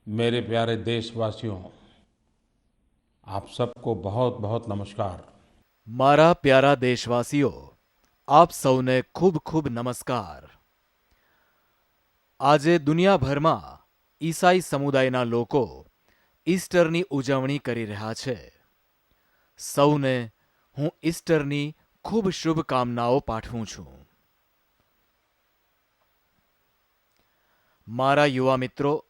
मेरे प्यारे देशवासियों, आप सबको बहुत बहुत नमस्कार। મારા પ્યારા દેશવાસીઓ, આપ સૌને ખૂબ ખૂબ નમસ્કાર. આજે દુનિયાભરમાં ઈસાઈ સમુદાયના લોકો ઈસ્ટરની ઉજવણી કરી રહ્યા છે. સૌને હું ઈસ્ટરની ખૂબ શુભકામનાઓ પાઠવું છું. મારા યુવા મિત્રો,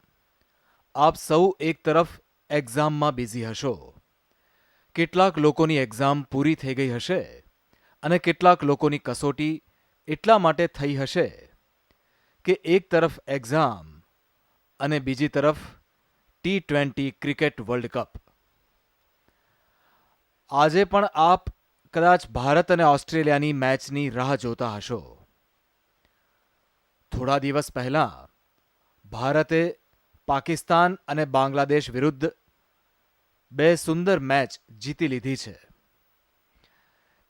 આપ સૌ એક તરફ એક્ઝામમાં બિઝી હશો. કેટલાક લોકોની એક્ઝામ પૂરી થઈ ગઈ હશે અને કેટલાક લોકોની કસોટી એટલા માટે થઈ હશે કે એક તરફ એક્ઝામ અને બીજી તરફ T20 ક્રિકેટ વર્લ્ડ કપ. આજે પણ આપ કદાચ ભારત અને ઓસ્ટ્રેલિયાની મેચની રાહ જોતા હશો. થોડા દિવસ પહેલા ભારતે પાકિસ્તાન અને બાંગ્લાદેશ વિરુદ્ધ બે સુંદર મેચ જીતી લીધી છે.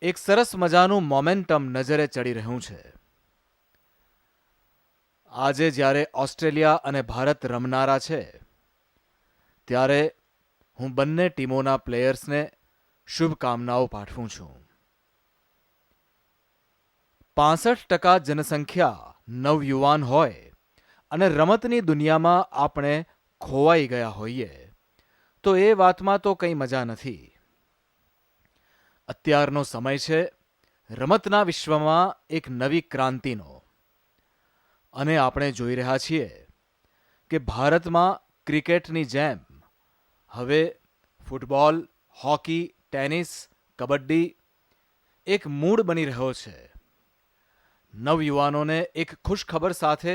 એક સરસ મજાનું મોમેન્ટમ નજરે ચડી રહ્યું છે. આજે જ્યારે ઓસ્ટ્રેલિયા અને ભારત રમનારા છે ત્યારે હું બંને ટીમોના પ્લેયર્સને શુભકામનાઓ પાઠવું છું. 65% જનસંખ્યા નવયુવાન હોય અને રમતની દુનિયામાં આપણે ખોવાઈ ગયા હોઈએ તો એ વાતમાં તો કંઈ મજા નથી. અત્યારનો સમય છે રમતના વિશ્વમાં એક નવી ક્રાંતિનો, અને આપણે જોઈ રહ્યા છીએ કે ભારતમાં ક્રિકેટની જેમ હવે ફૂટબોલ, હોકી, ટેનિસ, કબડ્ડી એક મૂળ બની રહ્યો છે. નવયુવાનોને એક ખુશખબર સાથે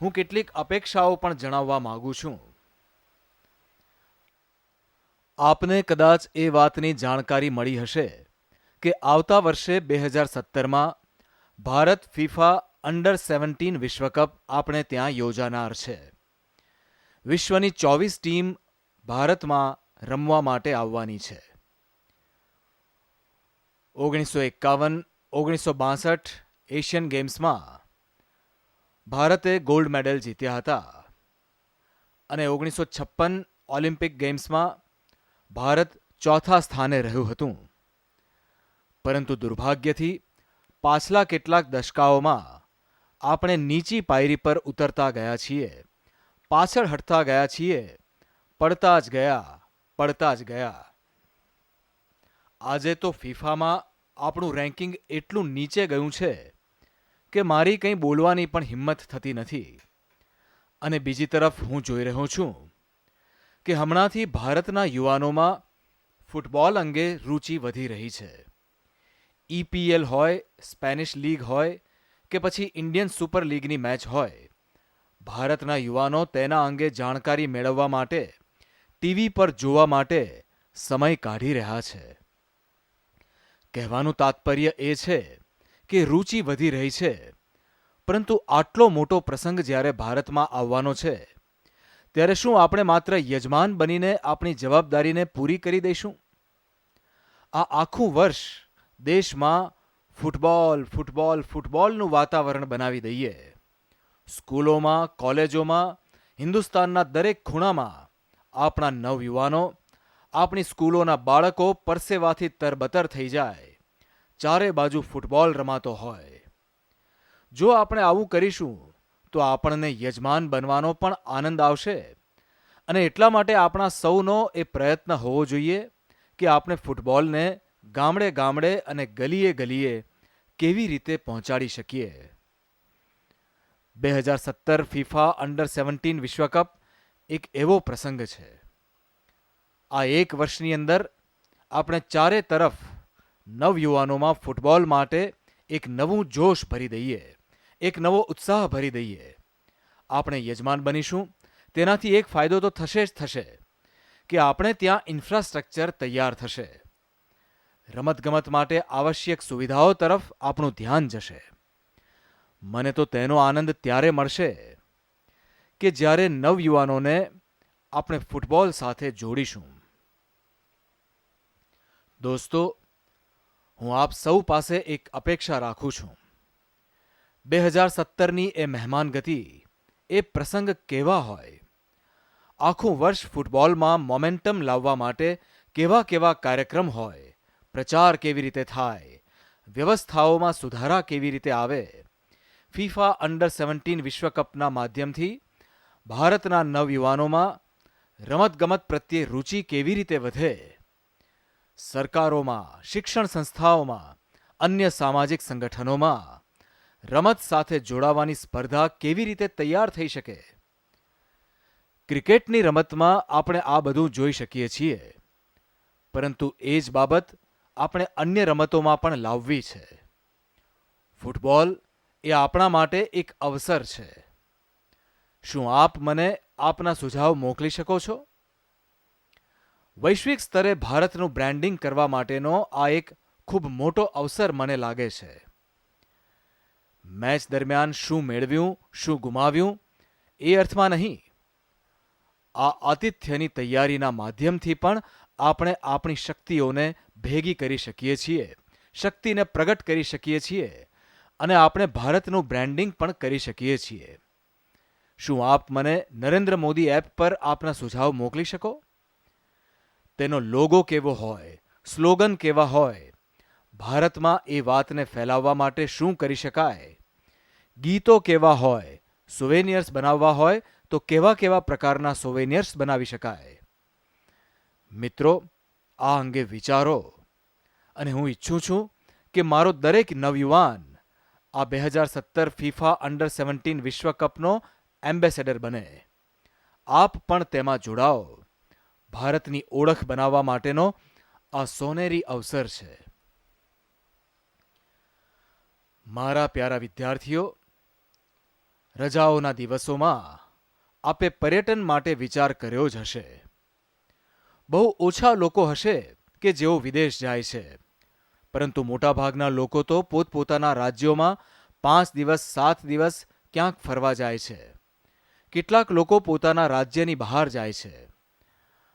હું કેટલીક અપેક્ષાઓ પણ જણાવવા માંગુ છું. આપને કદાચ એ વાતની જાણકારી મળી હશે કે આવતા વર્ષે 2017માં ભારત ફિફા અંડર-17 વિશ્વકપ આપણે ત્યાં યોજાનાર છે. વિશ્વની 24 ટીમ ભારતમાં રમવા માટે આવવાની છે. 1951, 1962 એશિયન ગેમ્સમાં ભારતે ગોલ્ડ મેડલ જીત્યા હતા અને 1956 ઓલિમ્પિક ગેમ્સમાં ભારત ચોથા સ્થાને રહ્યું હતું. પરંતુ દુર્ભાગ્યથી પાછલા કેટલાક દશકાઓમાં આપણે નીચી પાયરી પર ઉતરતા ગયા છીએ, પાછળ હટતા ગયા છીએ, પડતા જ ગયા. આજે તો ફિફામાં આપણું રેન્કિંગ એટલું નીચે ગયું છે કે મારી કંઈ બોલવાની પણ હિંમત થતી નથી. અને બીજી તરફ હું જોઈ રહ્યો છું કે હમણાંથી ભારતના યુવાનોમાં ફૂટબોલ અંગે રુચિ વધી રહી છે. EPL હોય, સ્પેનિશ લીગ હોય કે પછી ઇન્ડિયન સુપર લીગની મેચ હોય, ભારતના યુવાનો તેના અંગે જાણકારી મેળવવા માટે ટીવી પર જોવા માટે સમય કાઢી રહ્યા છે. કહેવાનું તાત્પર્ય એ છે કે રુચિ વધી રહી છે, પરંતુ આટલો મોટો પ્રસંગ જ્યારે ભારતમાં આવવાનો છે ત્યારે શું આપણે માત્ર યજમાન બનીને આપણી જવાબદારીને પૂરી કરી દઈશું? આ આખું વર્ષ દેશમાં ફૂટબોલનું વાતાવરણ બનાવી દઈએ. સ્કૂલોમાં, કોલેજોમાં, હિન્દુસ્તાનના દરેક ખૂણામાં આપણા નવયુવાનો, આપણી સ્કૂલોના બાળકો પરસેવાથી તરબતર થઈ જાય. ચારે બાજુ ફૂટબોલ રમાતો હોય. જો આપણે આવું કરીશું તો આપણને યજમાન બનવાનો પણ આનંદ આવશે. અને એટલા માટે આપણા સૌનો એ પ્રયત્ન હોવો જોઈએ કે આપણે ફૂટબોલને ગામડે ગામડે અને ગલીએ ગલીએ કેવી રીતે પહોંચાડી શકીએ. 2017 ફિફા અંડર-17 વિશ્વકપ એક એવો પ્રસંગ છે. આ એક વર્ષની અંદર આપણે ચારે તરફ નવયુવાનોમાં ફૂટબોલ માટે એક નવું જોશ ભરી દઈએ, એક નવો ઉત્સાહ ભરી દઈએ. આપણે યજમાન બનીશું તેનાથી એક ફાયદો તો થશે જ થશે કે આપણે ત્યાં ઇન્ફ્રાસ્ટ્રક્ચર તૈયાર થશે. રમતગમત માટે આવશ્યક સુવિધાઓ તરફ આપણું ધ્યાન જશે. મને તો તેનો આનંદ ત્યારે મળશે કે જ્યારે નવયુવાનોને આપણે ફૂટબોલ સાથે જોડીશું. દોસ્તો, હું આપ સૌ પાસે એક અપેક્ષા રાખું છું. 2017ની એ મહેમાનગતિ, એ પ્રસંગ કેવા હોય, આખું વર્ષ ફૂટબોલમાં મોમેન્ટમ લાવવા માટે કેવા કેવા કાર્યક્રમ હોય, પ્રચાર કેવી રીતે થાય, વ્યવસ્થાઓમાં સુધારા કેવી રીતે આવે, ફીફા અંડર-17 વિશ્વકપના માધ્યમથી ભારતના નવયુવાનોમાં રમતગમત પ્રત્યે રુચિ કેવી રીતે વધે, સરકારોમાં, શિક્ષણ સંસ્થાઓમાં, અન્ય સામાજિક સંગઠનોમાં રમત સાથે જોડાવાની સ્પર્ધા કેવી રીતે તૈયાર થઈ શકે. ક્રિકેટની રમતમાં આપણે આ બધું જોઈ શકીએ છીએ, પરંતુ એ જ બાબત આપણે અન્ય રમતોમાં પણ લાવવી છે. ફૂટબોલ એ આપણા માટે એક અવસર છે. શું આપ મને આપના સુઝાવ મોકલી શકો છો? વૈશ્વિક સ્તરે ભારતનું બ્રાન્ડિંગ કરવા માટેનો આ એક ખૂબ મોટો અવસર મને લાગે છે. મેચ દરમિયાન શું મેળવ્યું, શું ગુમાવ્યું એ અર્થમાં નહીં. આ આતિથ્યની તૈયારીના માધ્યમથી પણ આપણે આપણી શક્તિઓને ભેગી કરી શકીએ છીએ, શક્તિને પ્રગટ કરી શકીએ છીએ અને આપણે ભારતનું બ્રાન્ડિંગ પણ કરી શકીએ છીએ. શું આપ મને નરેન્દ્ર મોદી એપ પર આપના સુઝાવ મોકલી શકો? તેનો લોગો કેવો હોય, સ્લોગન કેવા હોય, ભારતમાં એ વાતને ફેલાવવા માટે શું કરી શકાય, ગીતો કેવા હોય, સોવેનિયર્સ બનાવવા હોય તો કેવા કેવા પ્રકારના સોવેનિયર્સ બનાવી શકાય. મિત્રો, આ અંગે વિચારો અને હું ઈચ્છું છું કે મારો દરેક નવયુવાન આ 2017 ફીફા અંડર-17 વિશ્વકપનો એમ્બેસેડર બને. આપ પણ તેમાં જોડાઓ. ભારતની ઓળખ બનાવવા માટેનો આ સોનેરી અવસર છે. મારા પ્યારા વિદ્યાર્થીઓ, રજાઓના દિવસોમાં આપે પર્યટન માટે વિચાર કર્યો જ હશે. બહુ ઓછા લોકો હશે કે જેઓ વિદેશ જાય છે, પરંતુ મોટાભાગના લોકો તો પોતપોતાના રાજ્યોમાં 5 દિવસ 7 દિવસ ક્યાંક ફરવા જાય છે. કેટલાક લોકો પોતાના રાજ્યની બહાર જાય છે.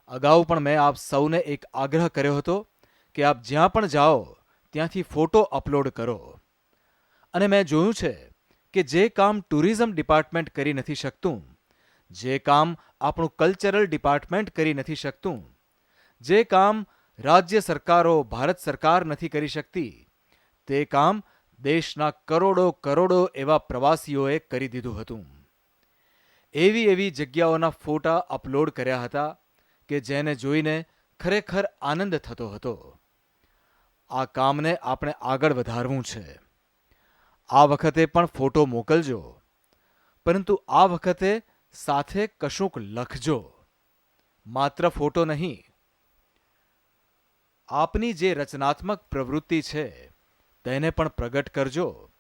અગાઉ પણ મેં આપ સૌને એક આગ્રહ કર્યો હતો કે આપ જ્યાં પણ જાઓ ત્યાંથી ફોટો અપલોડ કરો. અને મેં જોયું છે કે જે કામ ટુરિઝમ ડિપાર્ટમેન્ટ કરી નથી શકતું, જે કામ આપણું કલ્ચરલ ડિપાર્ટમેન્ટ કરી નથી શકતું, જે કામ રાજ્ય સરકારો, ભારત સરકાર નથી કરી શકતી, તે કામ દેશના કરોડો કરોડો એવા પ્રવાસીઓએ કરી દીધું હતું. એવી એવી જગ્યાઓના ફોટા અપલોડ કર્યા હતા કે જેને જોઈને ખરેખર આનંદ થતો હતો. આ કામને આપણે આગળ વધારવું છે. આ વખતે પણ ફોટો મોકલજો, પરંતુ આ વખતે સાથે કશુંક લખજો, માત્ર ફોટો નહીં. આપની જે રચનાત્મક પ્રવૃત્તિ છે તેને પણ પ્રગટ કરજો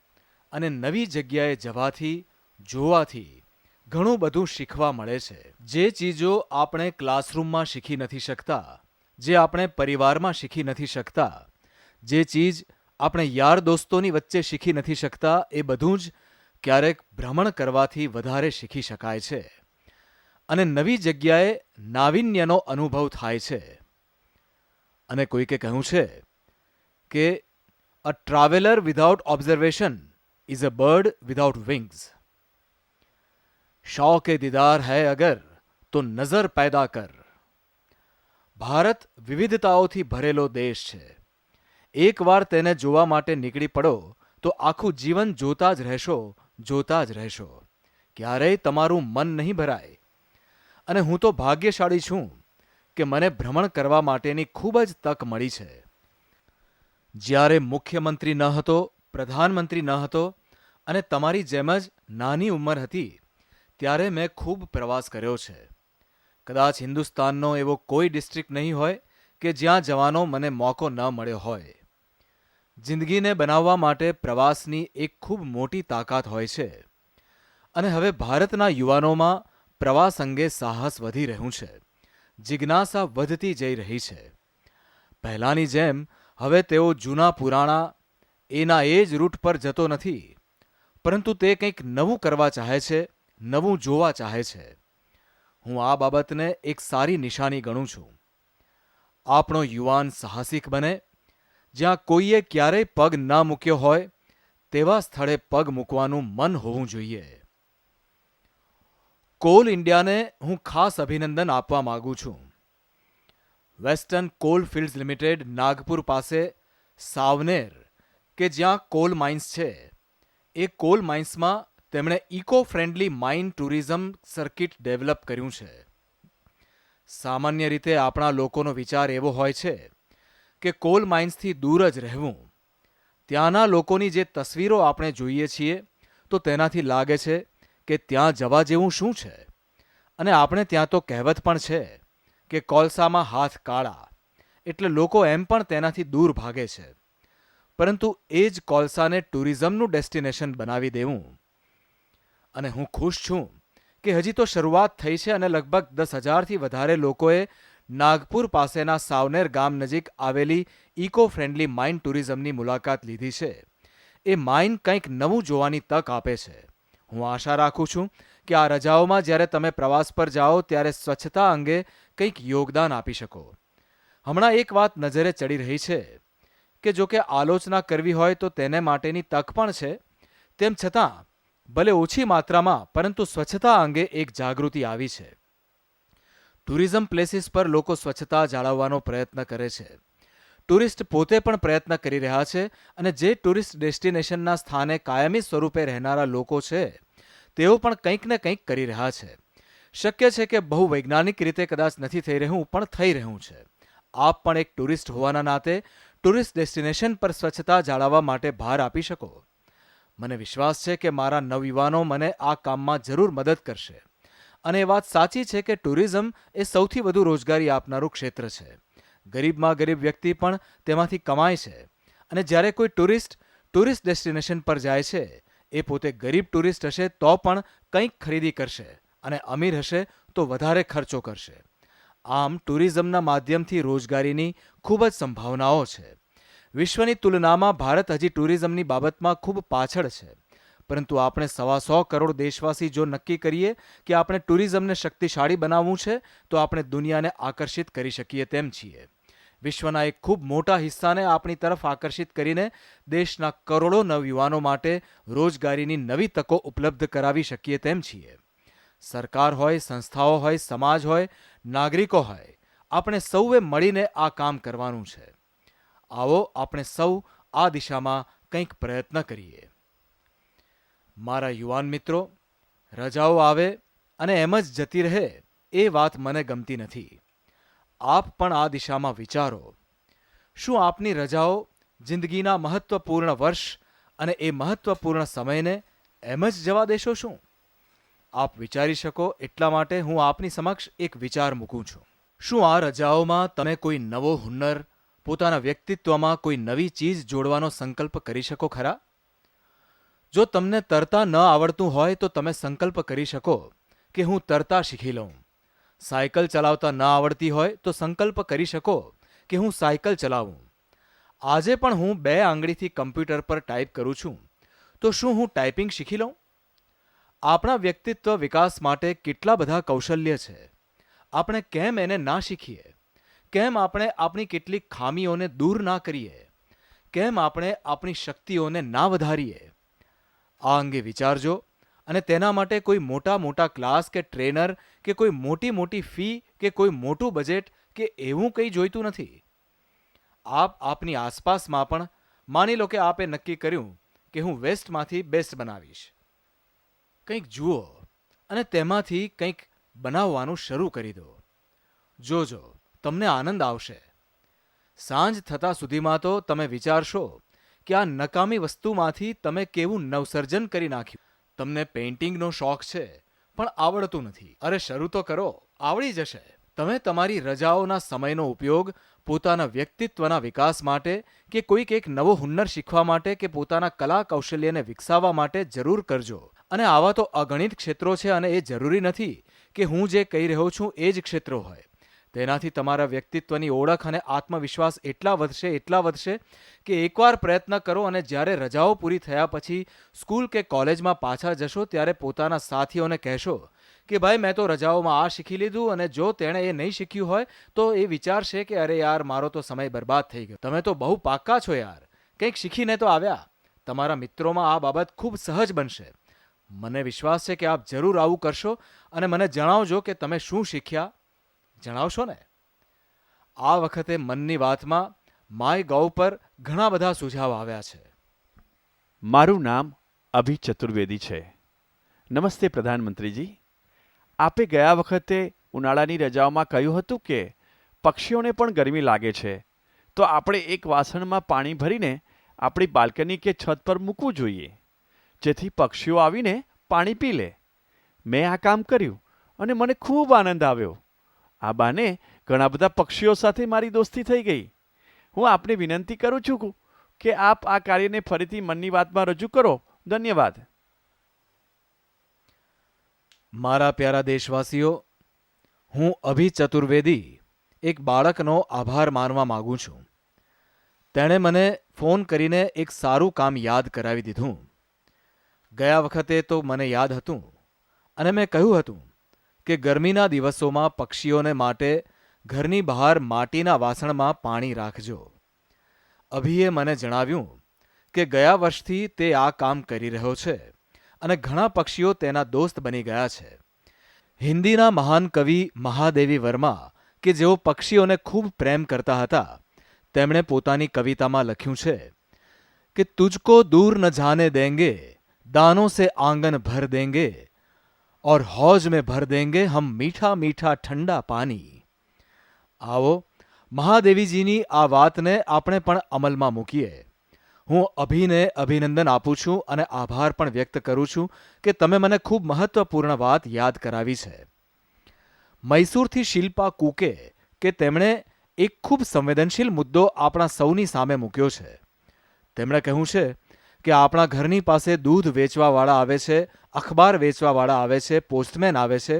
અને નવી જગ્યાએ જવાથી, જોવાથી ઘણું બધું શીખવા મળે છે. જે ચીજો આપણે ક્લાસરૂમમાં શીખી નથી શકતા, જે આપણે પરિવારમાં શીખી નથી શકતા, જે ચીજ આપણે યાર દોસ્તોની વચ્ચે શીખી નથી શકતા, એ બધું જ ક્યારેક ભ્રમણ કરવાથી વધારે શીખી શકાય છે અને નવી જગ્યાએ નાવીન્યનો અનુભવ થાય છે. અને કોઈકે કહ્યું છે કે a traveller without observation is a bird without wings. શૌક-એ દીદાર હૈ અગર તો નજર પેદા કર. ભારત વિવિધતાઓથી ભરેલો દેશ છે. એકવાર તેને જોવા માટે નીકળી પડો તો આખું જીવન જોતા જ રહેશો, જોતા જ રહેશો. ક્યારેય તમારું મન નહીં ભરાય. અને હું તો ભાગ્યશાળી છું કે મને ભ્રમણ કરવા માટેની ખૂબ જ તક મળી છે. જ્યારે મુખ્યમંત્રી ન હતો, પ્રધાનમંત્રી ન હતો અને તમારી જેમ જ નાની ઉંમર હતી, ત્યારે મેં ખૂબ પ્રવાસ કર્યો છે. કદાચ હિન્દુસ્તાનનો એવો કોઈ ડિસ્ટ્રિક્ટ નહીં હોય કે જ્યાં જવાનો મને મોકો ન મળ્યો હોય. જિંદગીને બનાવવા માટે પ્રવાસની એક ખૂબ મોટી તાકાત હોય છે અને હવે ભારતના યુવાનોમાં પ્રવાસ અંગે સાહસ વધી રહ્યું છે, જિજ્ઞાસા વધતી જઈ રહી છે. પહેલાંની જેમ હવે તેઓ જૂના પુરાણા એના એ જ રૂટ પર જતો નથી, પરંતુ તે કંઈક નવું કરવા ચાહે છે, નવું જોવા ચાહે છે. હું આ બાબતને એક સારી નિશાની ગણું છું. આપણો યુવાન સાહસિક બને. જ્યાં કોઈએ ક્યારેય પગ ન મૂક્યો હોય તેવા સ્થળે પગ મૂકવાનું મન હોવું જોઈએ. કોલ ઇન્ડિયાને હું ખાસ અભિનંદન આપવા માંગુ છું. Western call fields limited, Nagpur પાસે સાવનેર, કે જ્યાં કોલ માઇન્સ છે, એ કોલ માઇન્સમાં તેમણે eco friendly mine tourism circuit develop કર્યું છે. સામાન્ય રીતે આપણા લોકોનો વિચાર એવો હોય છે કે કોલ માઇન્સથી દૂર જ રહેવું. ત્યાંના લોકોની જે તસવીરો આપણે જોઈએ છીએ તો તેનાથી લાગે છે કે ત્યાં જવા જેવું શું છે. અને આપણે ત્યાં તો કહેવત પણ છે કે કોલસામાં હાથ કાળા, એટલે લોકો એમ પણ તેનાથી દૂર ભાગે છે. પરંતુ એ જ કોલસાને ટુરિઝમનું ડેસ્ટિનેશન બનાવી દેવું. અને હું ખુશ છું કે હજી તો શરૂઆત થઈ છે અને લગભગ 10,000થી વધારે લોકોએ નાગપુર પાસેના સાવનેર ગામ નજીક આવેલી ઇકો ફ્રેન્ડલી માઇન ટુરિઝમની મુલાકાત લીધી છે. એ માઇન કંઈક નવું જોવાની તક આપે છે. હું આશા રાખું છું કે આ રજાઓમાં જ્યારે તમે પ્રવાસ પર જાઓ ત્યારે સ્વચ્છતા અંગે કંઈક યોગદાન આપી શકો. હમણાં એક વાત નજરે ચડી રહી છે કે જો કે આલોચના કરવી હોય તો તેને માટેની તક પણ છે. તેમ છતાં ભલે ઓછી માત્રામાં પરંતુ સ્વચ્છતા અંગે એક જાગૃતિ આવી છે. ટુરિઝમ પ્લેસીસ પર લોકો સ્વચ્છતા જાળવવાનો પ્રયત્ન કરે છે. ટુરિસ્ટ પોતે પણ પ્રયત્ન કરી રહ્યા છે અને જે ટુરિસ્ટ ડેસ્ટિનેશનના સ્થાને કાયમી સ્વરૂપે રહેનારા લોકો છે તેઓ પણ કંઈક ને કંઈક કરી રહ્યા છે. શક્ય છે કે બહુ વૈજ્ઞાનિક રીતે કદાચ નથી થઈ રહ્યું, પણ થઈ રહ્યું છે. આપ પણ એક ટુરિસ્ટ હોવાના નાતે ટુરિસ્ટ ડેસ્ટિનેશન પર સ્વચ્છતા જાળવવા માટે ભાર આપી શકો. મને વિશ્વાસ છે કે મારા નવયુવાનો મને આ કામમાં જરૂર મદદ કરશે. અને એ વાત સાચી છે કે ટુરિઝમ એ સૌથી વધુ રોજગારી આપનારું ક્ષેત્ર છે. ગરીબમાં ગરીબ વ્યક્તિ પણ તેમાંથી કમાય છે. અને જ્યારે કોઈ ટુરિસ્ટ ડેસ્ટિનેશન પર જાય છે એ પોતે ગરીબ ટુરિસ્ટ હશે તો પણ કંઈક ખરીદી કરશે અને અમીર હશે તો વધારે ખર્ચો કરશે. આમ ટુરિઝમના માધ્યમથી રોજગારીની ખૂબ જ સંભાવનાઓ છે. વિશ્વની તુલનામાં ભારત હજી ટુરિઝમની બાબતમાં ખૂબ પાછળ છે. પરંતુ આપણે 125 કરોડ દેશવાસી જો નક્કી કરીએ કે આપણે ટુરિઝમને શક્તિશાળી બનાવવું છે તો આપણે દુનિયાને આકર્ષિત કરી શકીએ તેમ છીએ. વિશ્વના એક ખૂબ મોટા હિસ્સાને આપણી તરફ આકર્ષિત કરીને દેશના કરોડો નવયુવાનો માટે રોજગારીની નવી તકો ઉપલબ્ધ કરાવી શકીએ તેમ છીએ. સરકાર હોય, સંસ્થાઓ હોય, સમાજ હોય, નાગરિકો હોય, આપણે સૌએ મળીને આ કામ કરવાનું છે. આવો આપણે સૌ આ દિશામાં કંઈક પ્રયત્ન કરીએ. મારા યુવાન મિત્રો, રજાઓ આવે અને એમ જ જતી રહે એ વાત મને ગમતી નથી. આપ પણ આ દિશામાં વિચારો. શું આપની રજાઓ જિંદગીના મહત્વપૂર્ણ વર્ષ અને એ મહત્વપૂર્ણ સમયને એમ જ જવા દેશો શું? આપ વિચારી શકો એટલા માટે હું આપની સમક્ષ એક વિચાર મૂકું છું. શું આ રજાઓમાં તમે કોઈ નવો હુન્નર, પોતાના વ્યક્તિત્વમાં કોઈ નવી ચીજ જોડવાનો સંકલ્પ કરી શકો ખરા? જો તમને તરતા ન આવડતું હોય તો તમે સંકલ્પ કરી શકો કે હું તરતા શીખી લઉં. સાયકલ ચલાવતા ન આવડતી હોય તો સંકલ્પ કરી શકો કે હું સાયકલ ચલાવું. આજે પણ હું 2 આંગળીથી કમ્પ્યુટર પર ટાઈપ કરું છું, તો શું હું ટાઈપિંગ શીખી લઉં? આપણા વ્યક્તિત્વ વિકાસ માટે કેટલા બધા કૌશલ્ય છે. આપણે કેમ એને ના શીખીએ? કેમ આપણે આપણી કેટલીક ખામીઓને દૂર ના કરીએ? કેમ આપણે આપણી શક્તિઓને ના વધારીએ? આ અંગે વિચારજો અને તેના માટે કોઈ મોટા ક્લાસ કે ટ્રેનર કે કોઈ મોટી ફી કે કોઈ મોટું બજેટ કે એવું કંઈ જોઈતું નથી. આપ આપની આસપાસમાં પણ માની લો કે આપે નક્કી કર્યું કે હું વેસ્ટમાંથી બેસ્ટ બનાવીશ. કંઈક જુઓ અને તેમાંથી કંઈક બનાવવાનું શરૂ કરી દો. જોજો તમને આનંદ આવશે. સાંજ થતા સુધીમાં તો તમે વિચારશો કે આ નકામી વસ્તુમાંથી તમે કેવું નવસર્જન કરી નાખ્યું. તમને પેઇન્ટિંગનો શોખ છે પણ આવડતું નથી. અરે શરૂ તો કરો, આવડી જશે. તમે તમારી રજાઓના સમયનો ઉપયોગ પોતાના વ્યક્તિત્વના વિકાસ માટે કે કોઈક એક નવો હુન્નર શીખવા માટે કે પોતાના કલા કૌશલ્યને વિકસાવવા માટે જરૂર કરજો. અને આવા તો અગણિત ક્ષેત્રો છે અને એ જરૂરી નથી કે હું જે કહી રહ્યો છું એ જ ક્ષેત્રો હોય. તેનાથી તમારા વ્યક્તિત્વની ઓળખ અને આત્મવિશ્વાસ એટલા વધશે કે એકવાર પ્રયત્ન કરો અને જ્યારે રજાઓ પૂરી થયા પછી સ્કૂલ કે કોલેજમાં પાછા જશો ત્યારે પોતાના સાથીઓને કહેશો કે ભાઈ મેં તો રજાઓમાં આ શીખી લીધું, અને જો તેણે એ નહીં શીખ્યું હોય તો એ વિચારશે કે અરે યાર મારો તો સમય બરબાદ થઈ ગયો. તમે તો બહુ પાક્કા છો યાર, કંઈક શીખીને તો આવ્યા. તમારા મિત્રોમાં આ બાબત ખૂબ સહજ બનશે. મને વિશ્વાસ છે કે આપ જરૂર આવું કરશો અને મને જણાવજો કે તમે શું શીખ્યા. જણાવશો ને? આ વખતે મનની વાતમાં માય ગોવ પર ઘણા બધા સુઝાવ આવ્યા છે. મારું નામ અભિ ચતુર્વેદી છે. નમસ્તે પ્રધાનમંત્રીજી. આપે ગયા વખતે ઉનાળાની રજાઓમાં કહ્યું હતું કે પક્ષીઓને પણ ગરમી લાગે છે, તો આપણે એક વાસણમાં પાણી ભરીને આપણી બાલ્કની કે છત પર મૂકવું જોઈએ, જેથી પક્ષીઓ આવીને પાણી પી લે. મેં આ કામ કર્યું અને મને ખૂબ આનંદ આવ્યો. આ બાને ઘણા બધા પક્ષીઓ સાથે મારી દોસ્તી થઈ ગઈ. હું આપને વિનંતી કરું છું કે આપ આ કાર્યને ફરીથી મનની વાતમાં રજૂ કરો. ધન્યવાદ. મારા પ્યારા દેશવાસીઓ, હું અભિ ચતુર્વેદી એક બાળકનો આભાર માનવા માગું છું. તેણે મને ફોન કરીને એક સારું કામ યાદ કરાવી દીધું. ગયા વખતે તો મને યાદ હતું અને મેં કહ્યું હતું કે ગરમીના દિવસોમાં પક્ષીઓને માટે ઘરની બહાર માટીના વાસણમાં પાણી રાખજો. અભિએ મને જણાવ્યું કે ગયા વર્ષથી તે આ કામ કરી રહ્યો છે અને ઘણા પક્ષીઓ તેના દોસ્ત બની ગયા છે. હિન્દીના મહાન કવિ મહાદેવી વર્મા, કે જેઓ પક્ષીઓને ખૂબ પ્રેમ કરતા હતા, તેમણે પોતાની કવિતામાં લખ્યું છે કે તુજકો દૂર ન જાને દેંગે, દાનોं से आंगन भर देंगे और हौज में भर देंगे हम मीठा मीठा ठंडा पानी. આવો મહાદેવીજીની આ વાતને આપણે પણ અમલમાં મૂકીએ. હું અભિને અભિનંદન આપું છું અને આભાર પણ વ્યક્ત કરું છું કે તમે મને ખૂબ મહત્વપૂર્ણ વાત યાદ કરાવી છે. મૈસૂરથી શિલ્પા કુકે, કે તેમણે એક ખૂબ સંવેદનશીલ મુદ્દો આપણા સૌની સામે મૂક્યો છે. તેમણે કહ્યું છે કે આપણા ઘરની પાસે દૂધ વેચવાવાળા આવે છે, અખબાર વેચવાવાળા આવે છે, પોસ્ટમેન આવે છે,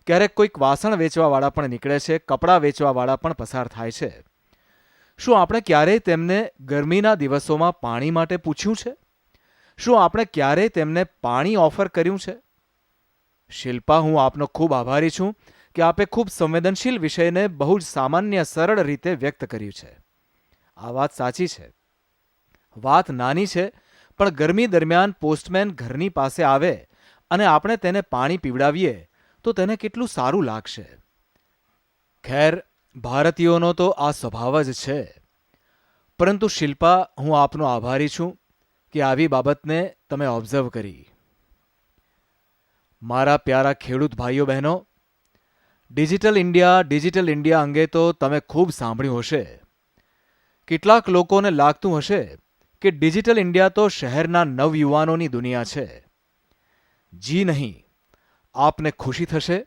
ક્યારેક કોઈક વાસણ વેચવાવાળા પણ નીકળે છે, કપડાં વેચવાવાળા પણ પસાર થાય છે. શું આપણે ક્યારેય તેમને ગરમીના દિવસોમાં પાણી માટે પૂછ્યું છે? શું આપણે ક્યારેય તેમને પાણી ઓફર કર્યું છે? શિલ્પા, હું આપનો ખૂબ આભારી છું કે આપે ખૂબ સંવેદનશીલ વિષયને બહુ જ સામાન્ય સરળ રીતે વ્યક્ત કર્યું છે. આ વાત સાચી છે. વાત નાની છે, પણ ગરમી દરમિયાન પોસ્ટમેન ઘરની પાસે આવે અને આપણે તેને પાણી પીવડાવીએ તો તેને કેટલું સારું લાગશે. ખેર, ભારતીયોનો તો આ સ્વભાવ જ છે. પરંતુ શિલ્પા, હું આપનો આભારી છું કે આવી બાબતને તમે ઓબ્ઝર્વ કરી. મારા પ્યારા ખેડૂત ભાઈઓ બહેનો, ડિજિટલ ઇન્ડિયા અંગે તો તમે ખૂબ સાંભળ્યું હશે. કેટલાક લોકોને લાગતું હશે કે ડિજિટલ ઇન્ડિયા તો શહેરના નવયુવાનોની દુનિયા છે. જી નહીં. આપને ખુશી થશે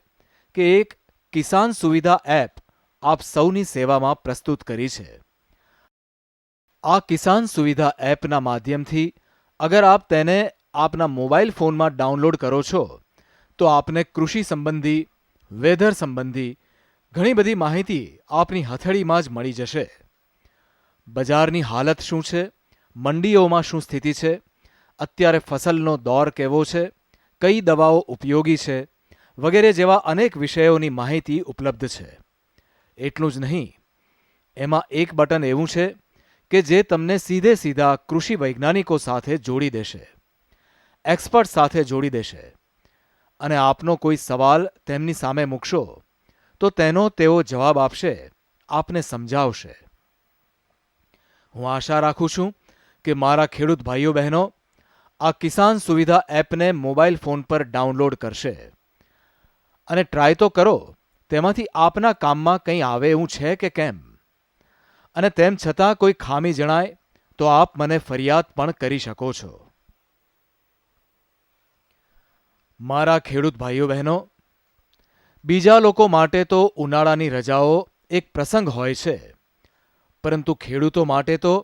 કે એક કિસાન સુવિધા એપ આપ સૌની સેવામાં પ્રસ્તુત કરી છે. આ કિસાન સુવિધા એપના માધ્યમથી અગર આપ તેને આપના મોબાઈલ ફોનમાં ડાઉનલોડ કરો છો તો આપને કૃષિ સંબંધી, વેધર સંબંધી ઘણી બધી માહિતી આપની હથેળીમાં જ મળી જશે. બજારની હાલત શું છે, મંડીઓમાં શું સ્થિતિ છે, અત્યારે ફસલનો દોર કેવો છે, કઈ દવાઓ ઉપયોગી છે, વગેરે જેવા અનેક વિષયોની માહિતી ઉપલબ્ધ છે. એટલું જ નહીં, એમાં એક બટન એવું છે કે જે તમને સીધે સીધા કૃષિ વૈજ્ઞાનિકો સાથે જોડી દેશે, એક્સપર્ટ સાથે જોડી દેશે, અને આપનો કોઈ સવાલ તેમની સામે મૂકશો તો તેનો તેઓ જવાબ આપશે, આપને સમજાવશે. હું આશા રાખું છું કે મારા ખેડૂત ભાઈઓ બહેનો આ કિસાન સુવિધા એપને મોબાઈલ ફોન પર ડાઉનલોડ કરશે અને ટ્રાય તો કરો તેમાંથી આપના કામમાં કંઈ આવે એવું છે કે કેમ. અને તેમ છતાં કોઈ ખામી જણાય તો આપ મને ફરિયાદ પણ કરી શકો છો. મારા ખેડૂત ભાઈઓ બહેનો, બીજા લોકો માટે તો ઉનાળાની રજાઓ એક પ્રસંગ હોય છે, પરંતુ ખેડૂતો માટે તો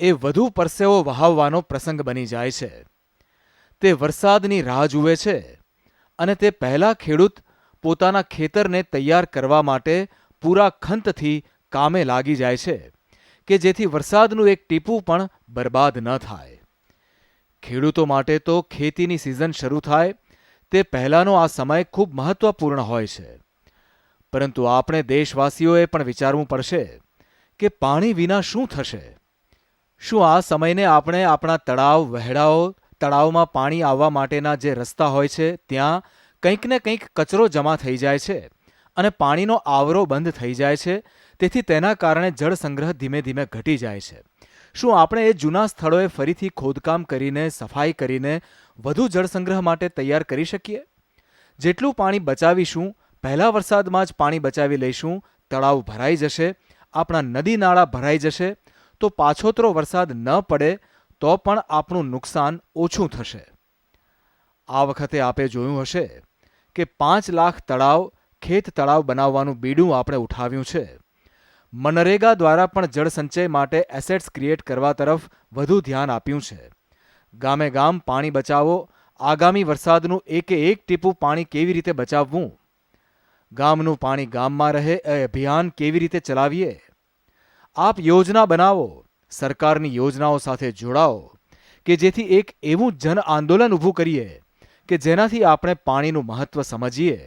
એ વધુ પરસેવો વહાવવાનો પ્રસંગ બની જાય છે. તે વરસાદની રાહ જુએ છે અને તે પહેલા ખેડૂત પોતાના ખેતરને તૈયાર કરવા માટે પૂરા ખંતથી કામે લાગી જાય છે કે જેથી વરસાદનું એક ટીપું પણ બરબાદ ન થાય. ખેડૂતો માટે તો ખેતીની સિઝન શરૂ થાય તે પહેલાંનો આ સમય ખૂબ મહત્વપૂર્ણ હોય છે. પરંતુ આપણે દેશવાસીઓએ પણ વિચારવું પડશે કે પાણી વિના શું થશે. શું આ સમયને આપણે આપણા તળાવ, વહેડાઓ તળાવમાં પાણી આવવા માટેના જે રસ્તા હોય છે ત્યાં કંઈક ને કંઈક કચરો જમા થઈ જાય છે અને પાણીનો આવરો બંધ થઈ જાય છે. તેથી તેના કારણે જળ સંગ્રહ ધીમે ધીમે ઘટી જાય છે. શું આપણે એ જૂના સ્થળોએ ફરીથી ખોદકામ કરીને સફાઈ કરીને વધુ જળ સંગ્રહ માટે તૈયાર કરી શકીએ? જેટલું પાણી બચાવીશું, પહેલા વરસાદમાં જ પાણી બચાવી લઈશું, તળાવ ભરાઈ જશે, આપણા નદી નાળા ભરાઈ જશે, તો પાછોતરો વરસાદ ન પડે તો પણ આપણું નુકસાન ઓછું થશે. આ વખતે આપે જોયું હશે કે 5 લાખ તળાવ, ખેત તળાવ બનાવવાનું બીડું આપણે ઉઠાવ્યું છે. મનરેગા દ્વારા પણ જળસંચય માટે એસેટ્સ ક્રિએટ કરવા તરફ વધુ ધ્યાન આપ્યું છે. ગામે ગામ પાણી બચાવો, આગામી વરસાદનું એકે એક ટીપું પાણી કેવી રીતે બચાવવું, ગામનું પાણી ગામમાં રહે એ અભિયાન કેવી રીતે ચલાવીએ. આપ યોજના બનાવો, સરકારની યોજનાઓ સાથે જોડાઓ કે જેથી એક એવું જન આંદોલન ઊભું કરીએ કે જેનાથી આપણે પાણીનું મહત્વ સમજીએ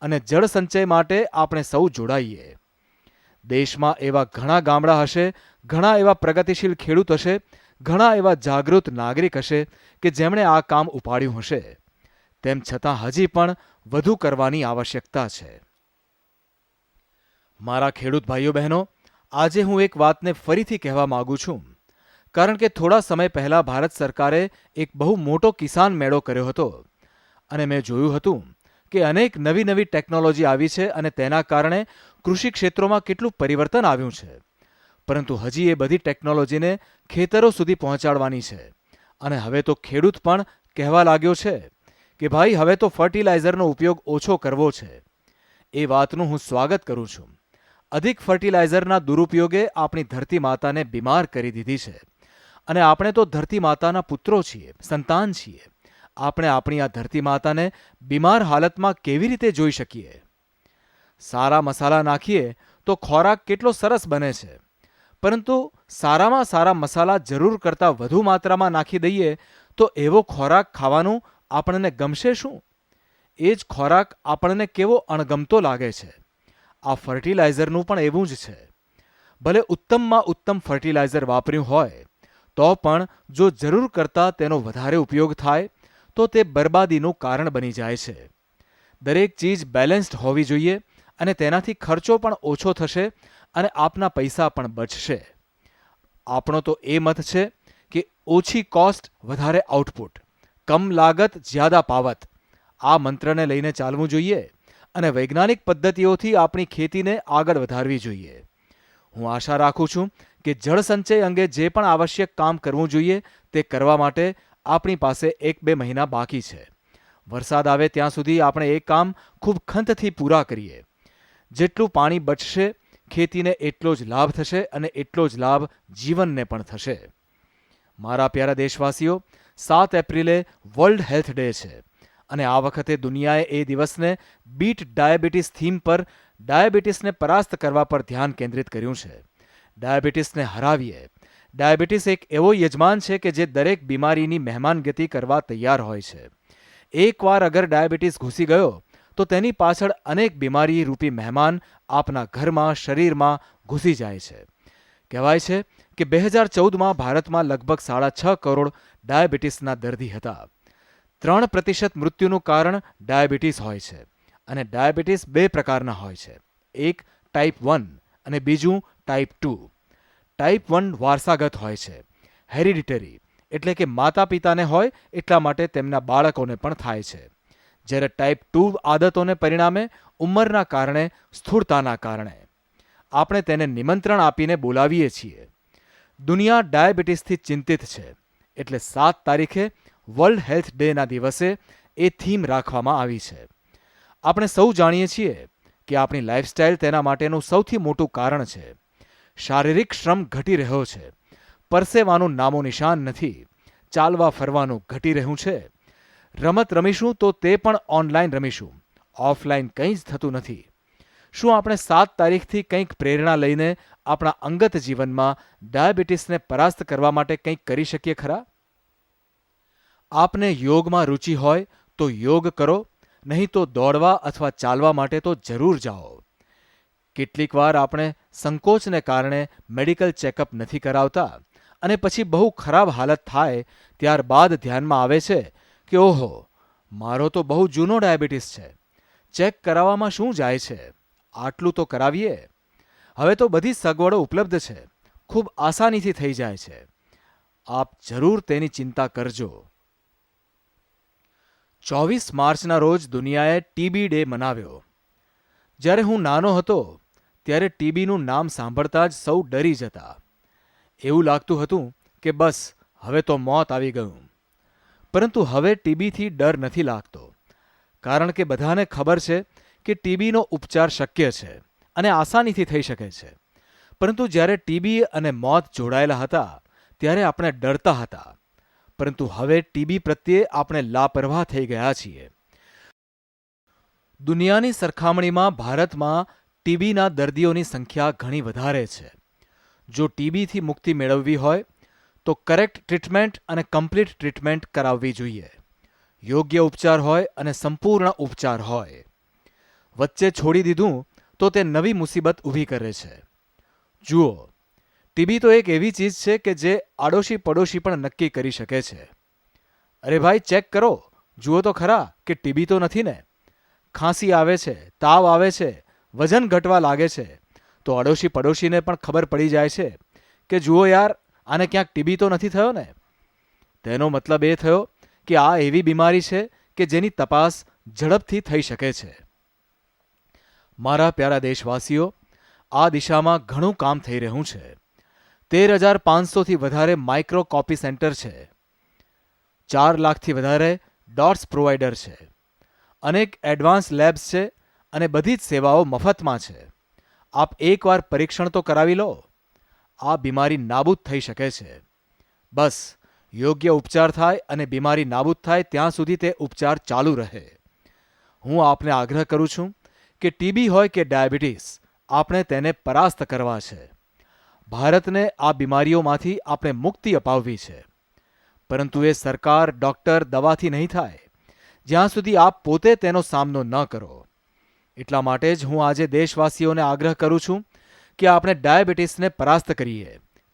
અને જળ સંચય માટે આપણે સૌ જોડાઈએ. દેશમાં એવા ઘણા ગામડા હશે, ઘણા એવા પ્રગતિશીલ ખેડૂત હશે, ઘણા એવા જાગૃત નાગરિક હશે કે જેમણે આ કામ ઉપાડ્યું હશે. તેમ છતાં હજી પણ વધુ કરવાની આવશ્યકતા છે. મારા ખેડૂત ભાઈઓ બહેનો, આજે હું એક વાતને ફરીથી કહેવા માંગુ છું, કારણ કે થોડા સમય પહેલા ભારત સરકારે એક બહુ મોટો કિસાન મેળો કર્યો હતો અને મેં જોયું હતું કે અનેક નવી નવી ટેકનોલોજી આવી છે અને તેના કારણે કૃષિ ક્ષેત્રોમાં કેટલું પરિવર્તન આવ્યું છે. પરંતુ હજી એ બધી ટેકનોલોજીને ખેતરો સુધી પહોંચાડવાની છે અને હવે તો ખેડૂત પણ કહેવા લાગ્યો છે કે ભાઈ હવે તો ફર્ટિલાઇઝરનો ઉપયોગ ઓછો કરવો છે. એ વાતનું હું સ્વાગત કરું છું. અધિક ફર્ટિલાઇઝરના દુરુપયોગે આપણી ધરતી માતાને બીમાર કરી દીધી છે અને આપણે તો ધરતી માતાના પુત્રો છીએ, સંતાન છીએ. આપણે આપણી આ ધરતી માતાને બીમાર હાલતમાં કેવી રીતે જોઈ શકીએ? સારા મસાલા નાખીએ તો ખોરાક કેટલો સરસ બને છે, પરંતુ સારામાં સારા મસાલા જરૂર કરતાં વધુ માત્રામાં નાખી દઈએ તો એવો ખોરાક ખાવાનું આપણને ગમશે શું? એ જ ખોરાક આપણને કેવો અણગમતો લાગે છે. આ ફર્ટિલાઇઝરનું પણ એવું જ છે. ભલે ઉત્તમમાં ઉત્તમ ફર્ટિલાઇઝર વાપર્યું હોય તો પણ જો જરૂર કરતાં તેનો વધારે ઉપયોગ થાય તો તે બરબાદીનું કારણ બની જાય છે. દરેક ચીજ બેલેન્સ્ડ હોવી જોઈએ અને તેનાથી ખર્ચો પણ ઓછો થશે અને આપના પૈસા પણ બચશે. આપણો તો એ મત છે કે ઓછી કોસ્ટ વધારે આઉટપુટ, કમ લાગત જ્યાદા પાવત. આ મંત્રને લઈને ચાલવું જોઈએ અને વૈજ્ઞાનિક પદ્ધતિઓથી આપણી ખેતીને આગળ વધારવી જોઈએ. હું આશા રાખું છું કે જળસંચય અંગે જે પણ આવશ્યક કામ કરવું જોઈએ તે કરવા માટે આપણી પાસે 1-2 મહિના બાકી છે. વરસાદ આવે ત્યાં સુધી આપણે એ કામ ખૂબ ખંતથી પૂરા કરીએ. જેટલું પાણી બચશે, ખેતીને એટલો જ લાભ થશે અને એટલો જ લાભ જીવનને પણ થશે. મારા પ્યારા દેશવાસીઓ, 7 એપ્રિલે વર્લ્ડ હેલ્થ ડે છે અને આ વખતે દુનિયાએ એ દિવસને બીટ ડાયાબિટીસ થીમ પર ડાયાબિટીસને પરાસ્ત કરવા પર ધ્યાન કેન્દ્રિત કર્યું છે. ડાયાબિટીસને હરાવીએ. ડાયાબિટીસ એક એવો યજમાન છે કે જે દરેક બીમારીની મહેમાનગતિ કરવા તૈયાર હોય છે. એકવાર અગર ડાયાબિટીસ ઘૂસી ગયો તો તેની પાછળ અનેક બીમારી રૂપી મહેમાન આપના ઘરમાં, શરીરમાં ઘૂસી જાય છે. કહેવાય છે કે 2014માં ભારતમાં લગભગ 6.5 કરોડ ડાયાબિટીસના દર્દી હતા. 3% મૃત્યુનું કારણ ડાયાબિટીસ હોય છે અને ડાયાબિટીસ 2 પ્રકારના હોય છે. એક ટાઈપ 1 અને બીજું ટાઈપ 2. ટાઈપ 1 વારસાગત હોય છે, હેરિડિટરી, એટલે કે માતા પિતાને હોય એટલા માટે તેમના બાળકોને પણ થાય છે. જ્યારે ટાઈપ 2 આદતોને પરિણામે ઉંમરના કારણે, સ્થૂળતાના કારણે. આપણે તેને નિમંત્રણ આપીને બોલાવીએ છીએ. દુનિયા ડાયાબિટીસથી ચિંતિત છે એટલે 7 તારીખે વર્લ્ડ હેલ્થ ડેના દિવસે એ થીમ રાખવામાં આવી છે. આપણે સૌ જાણીએ છીએ કે આપણી લાઈફસ્ટાઈલ તેના માટેનું સૌથી મોટું કારણ છે. શારીરિક શ્રમ ઘટી રહ્યો છે. પરસેવાનું નામો નિશાન નથી. ચાલવા ફરવાનું ઘટી રહ્યું છે. રમત રમીશું તો તે પણ ઓનલાઈન રમીશું, ઓફલાઈન કંઈ જ થતું નથી. શું આપણે 7 તારીખથી કંઈક પ્રેરણા લઈને આપણા અંગત જીવનમાં ડાયાબિટીસને પરાસ્ત કરવા માટે કંઈક કરી શકીએ ખરા? આપને યોગમાં રુચિ હોય તો યોગ કરો, નહીં તો દોડવા અથવા ચાલવા માટે તો જરૂર જાઓ. કેટલીક વાર આપણે સંકોચને કારણે મેડિકલ ચેકઅપ નથી કરાવતા અને પછી બહુ ખરાબ હાલત થાય ત્યારબાદ ધ્યાનમાં આવે છે કે ઓહો, મારો તો બહુ જૂનો ડાયાબિટીસ છે, ચેક કરાવવામાં શું જાય છે, આટલું તો કરાવીએ. હવે તો બધી સગવડો ઉપલબ્ધ છે, ખૂબ આસાનીથી થઈ જાય છે. આપ જરૂર તેની ચિંતા કરજો. 24 માર્ચના રોજ દુનિયાએ ટીબી ડે મનાવ્યો. જ્યારે હું નાનો હતો ત્યારે ટીબીનું નામ સાંભળતા જ સૌ ડરી જતા. એવું લાગતું હતું કે બસ હવે તો મોત આવી ગયું. પરંતુ હવે ટીબીથી ડર નથી લાગતો, કારણ કે બધાને ખબર છે કે ટીબીનો ઉપચાર શક્ય છે અને આસાનીથી થઈ શકે છે. પરંતુ જ્યારે ટીબી અને મોત જોડાયેલા હતા ત્યારે આપણે ડરતા હતા. પરંતુ હવે ટીબી પ્રત્યે આપણે લાપરવાહ થઈ ગયા છીએ. દુનિયાની સરખામણીમાં ભારતમાં ટીબીના દર્દીઓની સંખ્યા ઘણી વધારે છે. જો ટીબીથી મુક્તિ મેળવવી હોય તો કરેક્ટ ટ્રીટમેન્ટ અને કમ્પ્લીટ ટ્રીટમેન્ટ કરાવવી જોઈએ. યોગ્ય ઉપચાર હોય અને સંપૂર્ણ ઉપચાર હોય. વચ્ચે છોડી દીધું તો તે નવી મુસીબત ઊભી કરે છે. જુઓ, ટીબી તો એક એવી ચીજ છે કે જે આડોશી પડોશી પણ નક્કી કરી શકે છે. અરે ભાઈ, ચેક કરો, જુઓ તો ખરા કે ટીબી તો નથી ને. ખાંસી આવે છે, તાવ આવે છે, વજન ઘટવા લાગે છે તો આડોશી પડોશીને પણ ખબર પડી જાય છે કે જુઓ યાર, આને ક્યાંક ટીબી તો નથી થયો ને. તેનો મતલબ એ થયો કે આ એવી બીમારી છે કે જેની તપાસ ઝડપથી થઈ શકે છે. મારા પ્યારા દેશવાસીઓ, આ દિશામાં ઘણું કામ થઈ રહ્યું છે. 13,500થી વધારે માઇક્રો કોપી સેન્ટર છે. 4 લાખથી વધારે ડોટ્સ પ્રોવાઈડર છે. અનેક એડવાન્સ લેબ્સ છે અને બધી જ સેવાઓ મફતમાં છે. આપ એકવાર પરીક્ષણ તો કરાવી લો. આ બીમારી નાબૂદ થઈ શકે છે. બસ યોગ્ય ઉપચાર થાય અને બીમારી નાબૂદ થાય ત્યાં સુધી તે ઉપચાર ચાલુ રહે. હું આપને આગ્રહ કરું છું કે ટીબી હોય કે ડાયાબિટીસ, આપણે તેને પરાસ્ત કરવા છે. ભારતને આ બીમારીઓમાંથી આપણે મુક્તિ અપાવવી છે. પરંતુ એ સરકાર, ડૉક્ટર, દવાથી નહીં થાય જ્યાં સુધી આપ પોતે તેનો સામનો ન કરો. એટલા માટે જ હું આજે દેશવાસીઓને આગ્રહ કરું છું કે આપણે ડાયાબિટીસને પરાસ્ત કરીએ,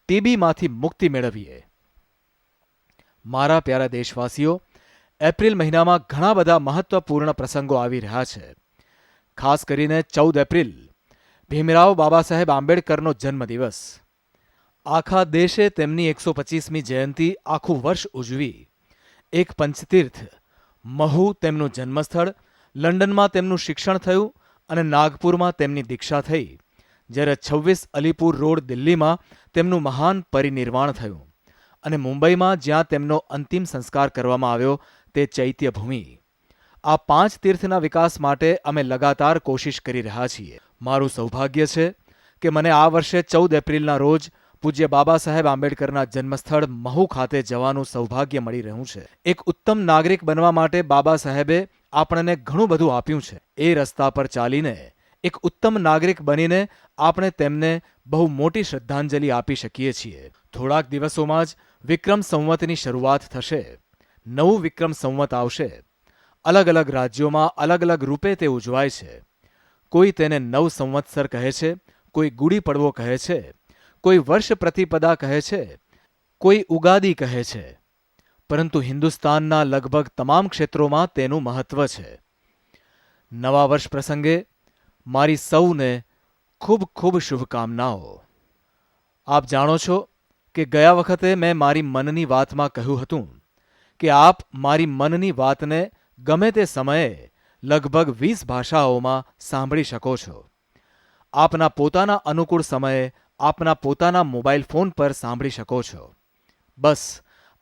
ટીબીમાંથી મુક્તિ મેળવીએ. મારા પ્યારા દેશવાસીઓ, એપ્રિલ મહિનામાં ઘણા બધા મહત્વપૂર્ણ પ્રસંગો આવી રહ્યા છે. ખાસ કરીને 14 એપ્રિલ, ભીમરાવ બાબા સાહેબ આંબેડકરનો જન્મદિવસ. આખા દેશે તેમની 125મી જયંતિ આખું વર્ષ ઉજવી. એક પંચતીર્થ, મહુ તેમનું જન્મસ્થળ, લંડનમાં તેમનું શિક્ષણ થયું અને નાગપુરમાં તેમની દીક્ષા થઈ. જ્યારે 26 અલીપુર રોડ દિલ્હીમાં તેમનું મહાન પરિનિર્વાણ થયું અને મુંબઈમાં જ્યાં તેમનો અંતિમ સંસ્કાર કરવામાં આવ્યો તે ચૈત્યભૂમિ. આ 5 તીર્થના વિકાસ માટે અમે લગાતાર કોશિશ કરી રહ્યા છીએ. મારું સૌભાગ્ય છે કે મને આ વર્ષે 14 એપ્રિલના રોજ પૂજ્ય બાબા સાહેબ આંબેડકરના જન્મસ્થળ મહુ ખાતે જવાનું સૌભાગ્ય મળી રહ્યું છે. એક ઉત્તમ નાગરિક બનવા માટે બાબા સાહેબે આપણને ઘણું બધું આપ્યું છે. એ રસ્તા પર ચાલીને એક ઉત્તમ નાગરિક બનીને આપણે તેમને બહુ મોટી શ્રદ્ધાંજલિ આપી શકીએ છીએ. થોડાક દિવસોમાં જ વિક્રમ સંવતની શરૂઆત થશે. નવું વિક્રમ સંવત આવશે. અલગ અલગ રાજ્યોમાં અલગ અલગ રૂપે તે ઉજવાય છે. કોઈ તેને નવ સંવત્સર કહે છે, કોઈ ગુડી પડવો કહે છે, કોઈ વર્ષ પ્રતિપદા કહે છે, કોઈ ઉગાદી કહે છે. પરંતુ હિન્દુસ્તાનના લગભગ તમામ ક્ષેત્રોમાં તેનું મહત્વ છે. નવા વર્ષ પ્રસંગે મારી સૌને ખૂબ ખૂબ શુભકામનાઓ. આપ જાણો છો કે ગયા વખતે મેં મારી મનની વાતમાં કહ્યું હતું કે આપ મારી મનની વાતને ગમે તે સમયે લગભગ 20 ભાષાઓમાં સાંભળી શકો છો. આપના પોતાના અનુકૂળ સમયે આપના પોતાના મોબાઈલ ફોન પર સાંભળી શકો છો. બસ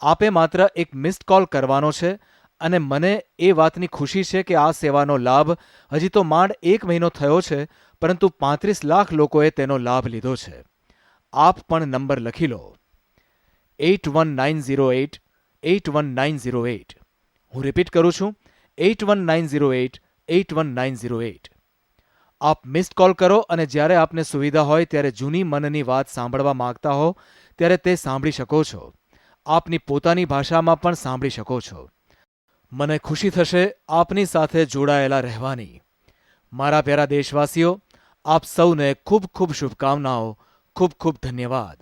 આપે માત્ર એક મિસ્ડ કોલ કરવાનો છે અને મને એ વાતની ખુશી છે કે આ સેવાનો લાભ હજી તો માંડ 1 મહિનો થયો છે, પરંતુ 35 લાખ લોકોએ તેનો લાભ લીધો છે. આપ પણ નંબર લખી લો, 81908 81908. હું રિપીટ કરું છું, 81908 81908. આપ મિસ્ડ કોલ કરો અને જ્યારે આપને સુવિધા હોય ત્યારે જૂની મનની વાત સાંભળવા માંગતા હો ત્યારે તે સાંભળી શકો છો. આપની પોતાની ભાષામાં પણ સાંભળી શકો છો. મને ખુશી થશે આપની સાથે જોડાયેલા રહેવાની. મારા પ્યારા દેશવાસીઓ, આપ સૌને ખૂબ ખૂબ શુભકામનાઓ. ખૂબ ખૂબ ધન્યવાદ.